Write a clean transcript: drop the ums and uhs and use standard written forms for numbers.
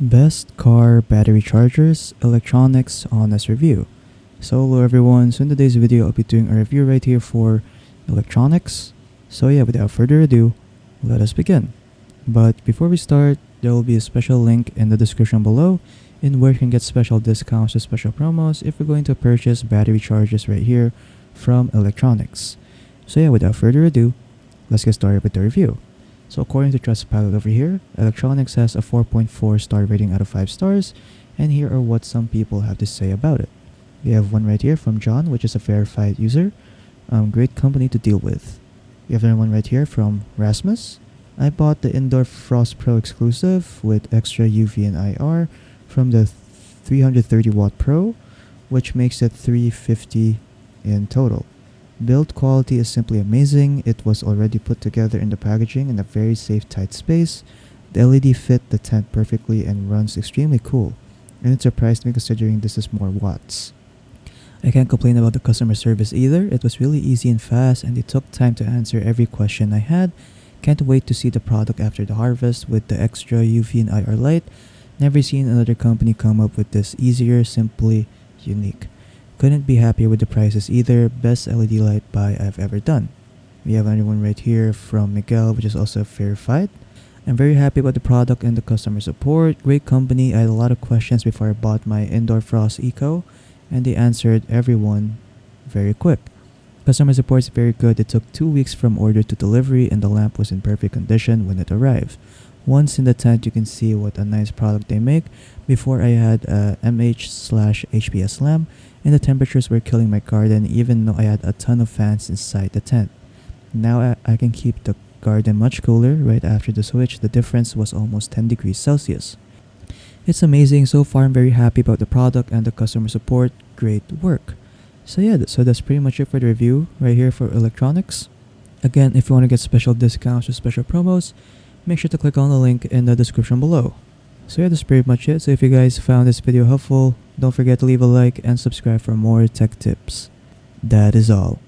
Best car battery chargers, Electronicx Honest review. So hello everyone, so in today's video I'll be doing a review right here for Electronicx. So yeah, without further ado, let us begin. But before we start, there will be a special link in the description below in where you can get special discounts or special promos if you're going to purchase battery chargers right here from Electronicx. So yeah, without further ado, let's get started with the review. So according to Trustpilot over here, Electronicx has a 4.4 star rating out of 5 stars, and here are what some people have to say about it. We have one right here from John, which is a verified user. Great company to deal with. We have another one right here from Rasmus. I bought the Indoor Frost Pro exclusive with extra UV and IR from the 330 watt Pro, which makes it 350 in total. Build quality is simply amazing. It was already put together in the packaging in a very safe, tight space. The LED fit the tent perfectly and runs extremely cool, and it surprised me considering this is more watts. I can't complain about the customer service either. It was really easy and fast, and they took time to answer every question I had. Can't wait to see the product after the harvest with the extra UV and IR light. Never seen another company come up with this easier, simply unique. Couldn't be happier with the prices either. Best LED light buy I've ever done. We have another one right here from Miguel, which is also verified. I'm very happy about the product and the customer support. Great company. I had a lot of questions before I bought my Indoor Frost Eco, and they answered everyone very quick. Customer support is very good. It took 2 weeks from order to delivery, and the lamp was in perfect condition when it arrived. Once in the tent, you can see what a nice product they make. Before, I had a MH/HPS lamp, and the temperatures were killing my garden even though I had a ton of fans inside the tent. Now I can keep the garden much cooler. Right after the switch, the difference was almost 10 degrees Celsius. It's amazing. So far, I'm very happy about the product and the customer support. Great work. So yeah, so that's pretty much it for the review right here for Electronicx. Again, if you want to get special discounts or special promos, make sure to click on the link in the description below. So yeah, that's pretty much it. So if you guys found this video helpful, don't forget to leave a like and subscribe for more tech tips. That is all.